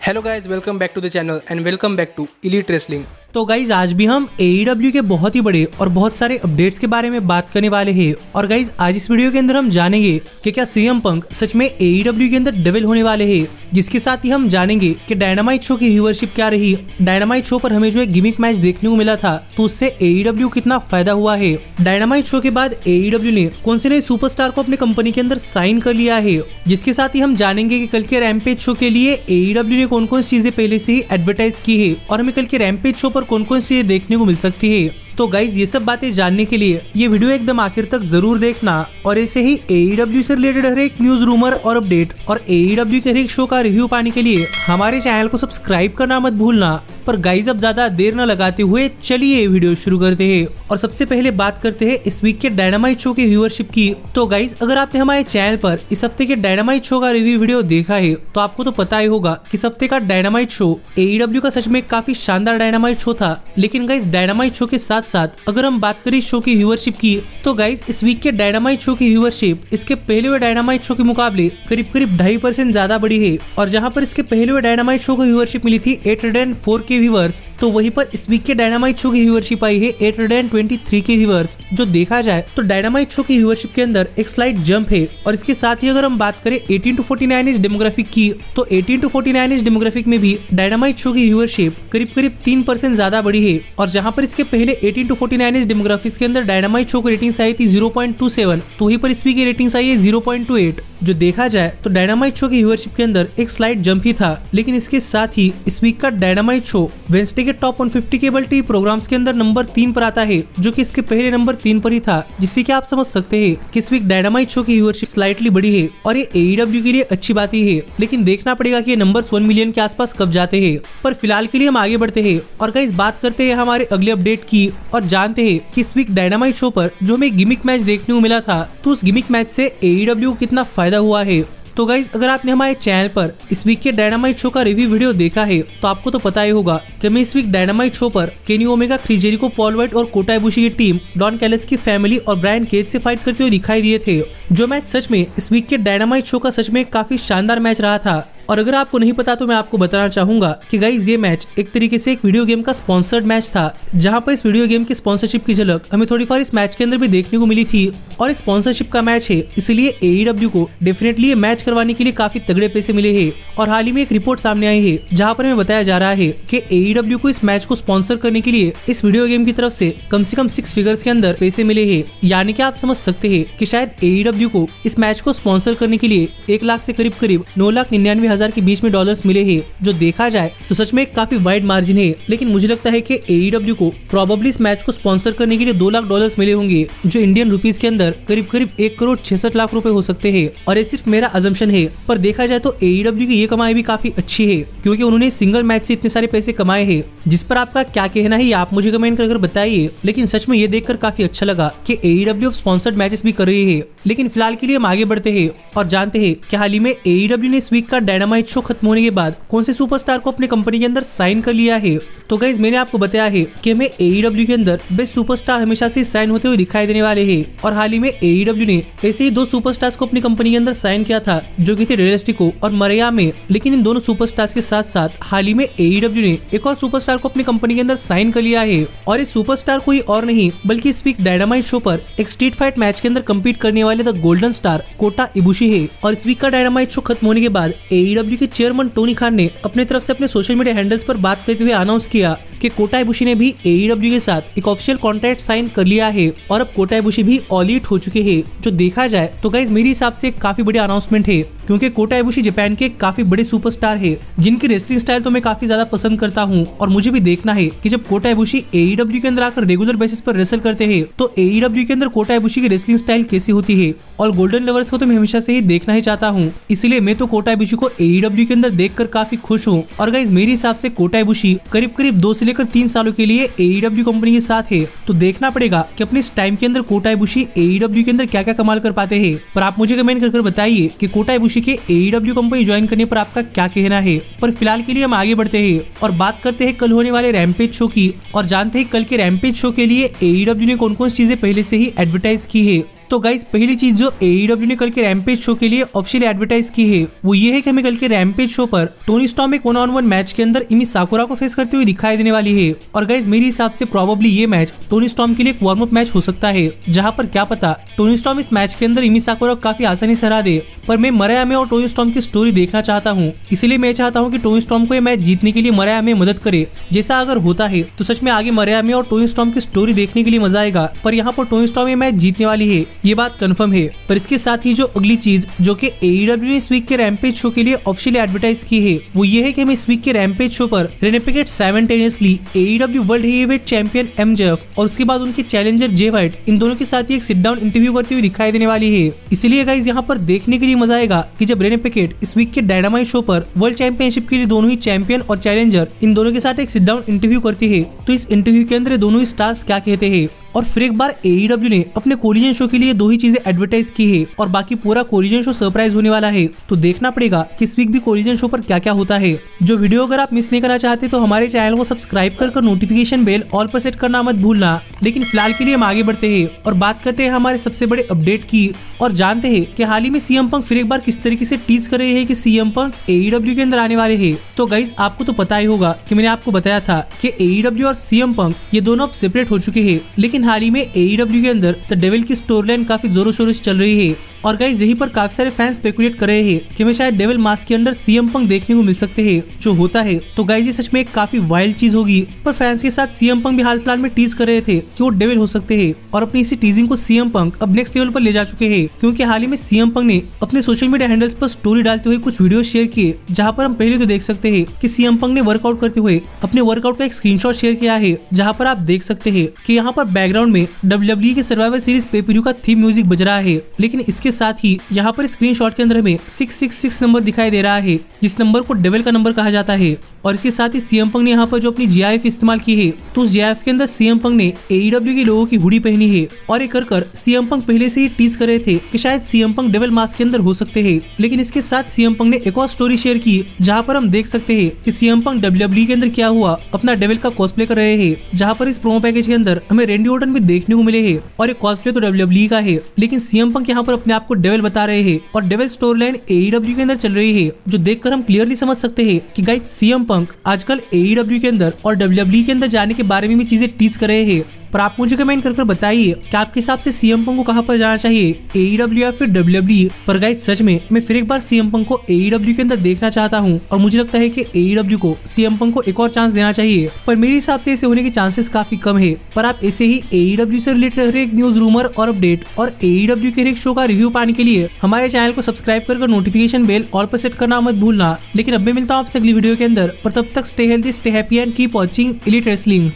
Hello guys, welcome back to the channel and welcome back to elite wrestling. तो guys आज भी हम AEW के बहुत ही बड़े और बहुत सारे अपडेट्स के बारे में बात करने वाले हैं। और गाइज आज इस वीडियो के अंदर हम जानेंगे कि क्या CM पंक सच में AEW के अंदर डेविल होने वाले हैं, जिसके साथ ही हम जानेंगे कि डायनामाइट शो की व्यूअरशिप क्या रही। डायनामाइट शो पर हमें जो एक गिमिक मैच देखने को मिला था तो उससे AEW कितना फायदा हुआ है। डायनामाइट शो के बाद AEW ने कौन से नए सुपरस्टार को अपने कंपनी के अंदर साइन कर लिया है, जिसके साथ ही हम जानेंगे कि कल के रैम्पेज शो के लिए AEW ने कौन कौन चीजें पहले से ही एडवर्टाइज की है और हमें कल के रैम्पेज शो पर कौन कौन सी देखने को मिल सकती है। तो गाइज ये सब बातें जानने के लिए ये वीडियो एकदम आखिर तक जरूर देखना और ऐसे ही AEW से रिलेटेड हर एक न्यूज रूमर और अपडेट और AEW के हर एक शो का रिव्यू पाने के लिए हमारे चैनल को सब्सक्राइब करना मत भूलना। पर गाइज अब ज्यादा देर न लगाते हुए चलिए वीडियो शुरू करते हैं और सबसे पहले बात करते हैं इस वीक के डायनामाइट शो की व्यूअरशिप की। तो गाइज अगर आपने हमारे चैनल पर इस हफ्ते के डायनामाइट शो का रिव्यू वीडियो देखा है तो आपको तो पता ही होगा कि इस हफ्ते का डायनामाइट शो AEW का सच में काफी शानदार डायनामाइट शो था। लेकिन गाइज डायनामाइट शो के साथ साथ अगर हम बात करें शो की व्यूअरशिप की तो गाइज इस वीक के डायनामाइट शो की व्यूअरशिप इसके पहले हुए डायनामाइट शो के मुकाबले करीब 2.5% ज्यादा बढ़ी है। और जहां पर इसके पहले हुए डायनामाइट शो की व्यूअरशिप मिली थी 804 के व्यूअर्स, तो वहीं पर इस वीक के डायनामाइट शो की व्यूअरशिप आई है 823 के व्यूअर्स। जो देखा जाए तो डायनामाइट शो की व्यूअरशिप के अंदर एक स्लाइट जंप है। और इसके साथ ही अगर हम बात करें 18 to 49 एज डेमोग्राफिक की तो 18 to 49 एज डेमोग्राफिक में भी डायनामाइट शो की व्यूअरशिप करीब 3% ज्यादा बढ़ी है। और जहां पर इसके पहले 18 to 49 एज डेमोग्राफिक्स के अंदर डायनामाइट शो की रेटिंग्स आई थी 0.27, तो वहीं पर इस वीक की रेटिंग्स आई है 0.28। जो देखा जाए तो डायनामाइट शो की व्यूअरशिप के अंदर एक स्लाइट जंप ही था। लेकिन इसके साथ ही इस वीक का डायनामाइट शो वेडनेसडे के टॉप 150 केबल टीवी प्रोग्राम्स के अंदर नंबर 3 पर आता है, जो कि इसके पहले नंबर 3 पर ही था। जिससे कि आप समझ सकते हैं कि इस वीक डायनामाइट शो की व्यूअरशिप स्लाइटली बढ़ी है और ये AEW के लिए अच्छी बात ही है। लेकिन देखना पड़ेगा कि ये नंबर्स 1 मिलियन के आसपास कब जाते हैं। पर फिलहाल के लिए हम आगे बढ़ते हैं और गाइस बात करते हैं हमारे अगले अपडेट की और जानते हैं कि इस वीक डायनामाइट शो पर जो हमें गिमिक मैच देखने को मिला था तो उस गिमिक मैच से AEW को कितना फायदा हुआ है। तो गाइज अगर आपने हमारे चैनल पर इस वीक के डायनामाइट शो का रिव्यू वीडियो देखा है तो आपको तो पता ही होगा कि मैं इस वीक डायनामाइट शो पर Kenny Omega, Chris Jericho, Paul White और कोटा इबुशी की टीम डॉन कैलिस की फैमिली और ब्रायन केज से फाइट करते हुए दिखाई दिए थे। जो मैच सच में इस वीक के डायनामाइट शो का सच में काफी शानदार मैच रहा था। और अगर आपको नहीं पता तो मैं आपको बताना चाहूंगा कि गाइज ये मैच एक तरीके से एक वीडियो गेम का स्पॉन्सर्ड मैच था, जहां पर इस वीडियो गेम की स्पॉन्सरशिप की झलक हमें थोड़ी बार इस मैच के अंदर भी देखने को मिली थी। और इस स्पॉन्सरशिप का मैच है, इसलिए AEW को डेफिनेटली ये मैच करवाने के लिए काफी तगड़े पैसे मिले हैं। और हाल ही में एक रिपोर्ट सामने आई है जहाँ पर हमें बताया जा रहा है कि AEW को इस मैच को स्पॉन्सर करने के लिए इस वीडियो गेम की तरफ से कम 6 फिगर्स के अंदर पैसे मिले हैं। यानी कि आप समझ सकते हैं कि शायद AEW को इस मैच को स्पॉन्सर करने के लिए 1 लाख से करीब 9,99,000 के बीच में डॉलर्स मिले हैं। जो देखा जाए तो सच में काफी वाइड मार्जिन है। लेकिन मुझे लगता है कि AEW को प्रोबेबली इस मैच को स्पॉन्सर करने के लिए 2 लाख डॉलर्स मिले होंगे, जो इंडियन रुपीस के अंदर करीब 1,66,00,000 रुपए हो सकते हैं। और ये सिर्फ मेरा अजम्पशन है, पर देखा जाए तो AEW की ये कमाई भी काफी अच्छी है, क्योंकि उन्होंने सिंगल मैच से इतने सारे पैसे कमाए हैं। जिस पर आपका क्या कहना है आप मुझे कमेंट कर बताइए। लेकिन सच में ये देखकर काफी अच्छा लगा कि AEW अब स्पॉन्सर्ड मैचेस भी कर रही है। लेकिन फिलहाल के लिए हम आगे बढ़ते हैं और जानते हैं कि हाल ही में AEW ने इस वीक का डायनामाइट शो खत्म होने के बाद कौन से सुपरस्टार को अपनी कंपनी के अंदर साइन कर लिया है। तो गाइज मैंने आपको बताया है कि हमें AEW के अंदर बेस्ट सुपरस्टार हमेशा से साइन होते हुए दिखाई देने वाले हैं। और हाल ही में AEW ने ऐसे ही 2 सुपरस्टार्स को अपनी कंपनी के अंदर साइन किया था, जो कि थे रेलिस्टिको और मरिया में। लेकिन इन दोनों सुपरस्टार्स के साथ साथ हाल ही में AEW ने एक और सुपरस्टार को अपनी कंपनी के अंदर साइन कर लिया है। और इस सुपरस्टार कोई और नहीं बल्कि इस वीक डायनामाइट शो पर एक स्ट्रीट फाइट मैच के अंदर कम्पीट करने वाले द गोल्डन स्टार कोटा इबुशी है। और इस वीक का डायनामाइट शो खत्म होने के बाद AEW के चेयरमैन टोनी खान ने अपने तरफ से अपने सोशल मीडिया हैंडल्स पर बात करते हुए अनाउंस किया कि कोटा इबुशी ने भी AEW के साथ एक ऑफिशियल कॉन्ट्रैक्ट साइन कर लिया है और अब कोटा इबुशी भी ऑल ईट हो चुके हैं। जो देखा जाए तो गाइज मेरे हिसाब से काफी बड़ी अनाउंसमेंट है, क्योंकि कोटा इबुशी जापान के काफी बड़े सुपरस्टार है, जिनकी रेसलिंग स्टाइल तो मैं काफी ज्यादा पसंद करता हूँ। और मुझे भी देखना है कि जब कोटा इबुशी AEW के अंदर आकर रेगुलर बेसिस पर रेसल करते हैं तो AEW के अंदर कोटा इबुशी की रेसलिंग स्टाइल कैसी होती है। और गोल्डन लवर्स को तो मैं हमेशा से ही देखना ही चाहता हूँ, इसलिए मैं तो कोटा इबुशी को AEW के अंदर देखकर काफी खुश हूँ। और गाइज मेरे हिसाब से कोटा इबुशी करीब 2 से लेकर 3 सालों के लिए AEW कंपनी के साथ है। तो देखना पड़ेगा कि अपने इस टाइम के अंदर कोटा इबुशी AEW के अंदर क्या क्या कमाल कर पाते हैं। पर आप मुझे कमेंट कर बताइए कि कोटा इबुशी के AEW कंपनी ज्वाइन करने पर आपका क्या कहना है। पर फिलहाल के लिए हम आगे बढ़ते हैं और बात करते हैं कल होने वाले रैम्पेज शो की और जानते हैं कल के रैम्पेज शो के लिए AEW ने कौन कौन चीजें पहले से ही एडवर्टाइज की है। तो गाइस पहली चीज जो AEW ने कल के रैम्पेज शो के लिए ऑफिशियली एडवर्टाइज की है वो ये है कि हमें कल के रैम्पेज शो पर टोनी स्टॉर्म एक 1-on-1 मैच के अंदर इमी साकुरा को फेस करते हुए दिखाई देने वाली है। और गाइस मेरे हिसाब से प्रोबेबली ये मैच टोनी स्टॉर्म के लिए एक वार्म अप मैच हो सकता है, जहां पर क्या पता टोनी स्टॉर्म इस मैच के अंदर इमी साकुरा को काफी आसानी से हरा दे। पर मैं मराया में और टोनी स्टॉर्म की स्टोरी देखना चाहता हूँ, इसलिए मैं चाहता हूँ कि टोनी स्टॉर्म को ये मैच जीतने के लिए मराया में मदद करे। जैसा अगर होता है तो सच में आगे मराया में और टोनी स्टॉर्म की स्टोरी देखने के लिए मजा आएगा। पर यहाँ पर टोनी स्टॉर्म ये मैच जीतने वाली है, ये बात कंफर्म है। पर इसके साथ ही जो अगली चीज जो कि AEW ने इस वीक के रैम्पेज शो के लिए ऑफिशियली एडवर्टाइज की है वो ये है कि हम इस वीक के रैम्पेज शो पर Renee Paquette simultaneously AEW world heavyweight champion MJF और उसके बाद उनके चैलेंजर जे वाइट इन दोनों के साथ ही एक सिट डाउन इंटरव्यू करते हुए दिखाई देने वाली है। इसलिए गाइस यहाँ पर देखने के लिए मजा आएगा कि जब रेने पिकेट इस वीक के डायनामाइट शो पर वर्ल्ड चैंपियनशिप के लिए दोनों ही चैंपियन और चैलेंजर इन दोनों के साथ एक सिट डाउन इंटरव्यू करती है, तो इस इंटरव्यू के अंदर दोनों ही स्टार्स क्या कहते हैं। और फिर एक बार AEW ने अपने कोलिजन शो के लिए दो ही चीजें एडवर्टाइज की है और बाकी पूरा कोलिजन शो सरप्राइज होने वाला है, तो देखना पड़ेगा कि इस वीक भी कोलिजन शो पर क्या क्या होता है। जो वीडियो अगर आप मिस नहीं करना चाहते तो हमारे चैनल को सब्सक्राइब कर नोटिफिकेशन बेल ऑल पर सेट करना मत भूलना। लेकिन फिलहाल के लिए हम आगे बढ़ते हैं और बात करते हैं हमारे सबसे बड़े अपडेट की और जानते हैं कि हाल ही में CM पंक फिर एक बार किस तरीके से टीज कर रहे हैं कि CM पंक AEW के अंदर आने वाले हैं। तो गाइस आपको तो पता ही होगा कि मैंने आपको बताया था कि AEW और CM पंक ये दोनों अब सेपरेट हो चुके हैं, लेकिन हाल ही में AEW के अंदर द डेविल की स्टोरी लाइन काफी जोरों शोरों से चल रही है। और गाइस यहीं पर काफी सारे फैंस स्पेकुलेट कर रहे हैं कि हमें शायद डेविल मास्क के अंदर CM पंक देखने को मिल सकते हैं। जो होता है तो गाइस ये सच में एक काफी वाइल्ड चीज होगी। पर फैंस के साथ CM पंक भी हाल फिलहाल में टीज कर रहे थे कि वो डेविल हो सकते हैं और अपनी इसी टीजिंग को CM पंक अब नेक्स्ट लेवल पर ले जा चुके हैं, क्योंकि हाल ही में CM पंक ने अपने सोशल मीडिया हैंडल्स पर स्टोरी डालते हुए कुछ वीडियो शेयर किए, जहाँ पर हम पहले तो देख सकते हैं कि CM पंक ने वर्कआउट करते हुए अपने वर्कआउट का एक स्क्रीनशॉट शेयर किया है, जहाँ पर आप देख सकते हैं कि यहाँ पर बैकग्राउंड में WWE के सर्वाइवर सीरीज पे-per-view का थीम म्यूजिक बज रहा है। लेकिन इसके साथ ही यहाँ पर स्क्रीनशॉट के अंदर हमें 666 नंबर दिखाई दे रहा है, जिस नंबर को डेविल का नंबर कहा जाता है। और इसके साथ ही CM पंक ने यहाँ पर जो अपनी GIF इस्तेमाल की है, तो उस GIF के अंदर CM पंक ने AEW के लोगों की हुडी पहनी है। और ये कर CM पंक पहले से ही टीज कर रहे थे कि शायद CM पंक डेविल मास्क के अंदर हो सकते हैं। लेकिन इसके साथ CM पंक ने एक और स्टोरी शेयर की, जहाँ पर हम देख सकते हैं कि CM पंक WWE के अंदर क्या हुआ अपना डेविल का कॉस्प्ले कर रहे हैं, जहाँ पर इस प्रोमो पैकेज के अंदर हमें रेंडी ऑर्टन भी देखने को मिले हैं। और ये कॉस्प्ले तो WWE का है, लेकिन CM पंक यहाँ पर अपने आप को डेविल बता रहे हैं और डेविल स्टोरी लाइन AEW के अंदर चल रही है, जो देखकर हम क्लियरली समझ सकते हैं कि गाइस CM पंक आजकल AEW के अंदर और WWE के अंदर जाने के बारे में भी चीजें टीज कर रहे हैं। पर आप मुझे कमेंट कर बताइए कि आपके हिसाब से CM पंक को कहां पर जाना चाहिए, AEW या फिर WWE। पर गाइस सच में मैं फिर एक बार CM पंक को AEW के अंदर देखना चाहता हूं और मुझे लगता है कि AEW को CM पंक को एक और चांस देना चाहिए। पर मेरे हिसाब से ऐसे होने के चांसेस काफी कम है। पर आप ऐसे ही AEW से रिलेटेड हर एक न्यूज, रूमर और अपडेट और AEW के हर एक शो का रिव्यू पाने के लिए हमारे चैनल को सब्सक्राइब कर नोटिफिकेशन बेल ऑल पर सेट करना मत भूलना। लेकिन अब मैं मिलता हूँ आपसे अगली वीडियो के अंदर, पर तब तक stay healthy, stay happy and keep watching elite wrestling.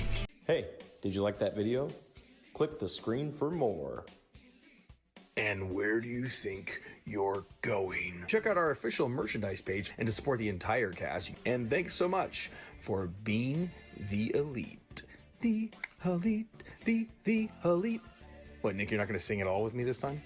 Hey, did you like that video? Click the screen for more. And where do you think you're going? Check out our official merchandise page and to support the entire cast. And thanks so much for being the elite. The elite, the elite. What, Nick, you're not going to sing it all with me this time?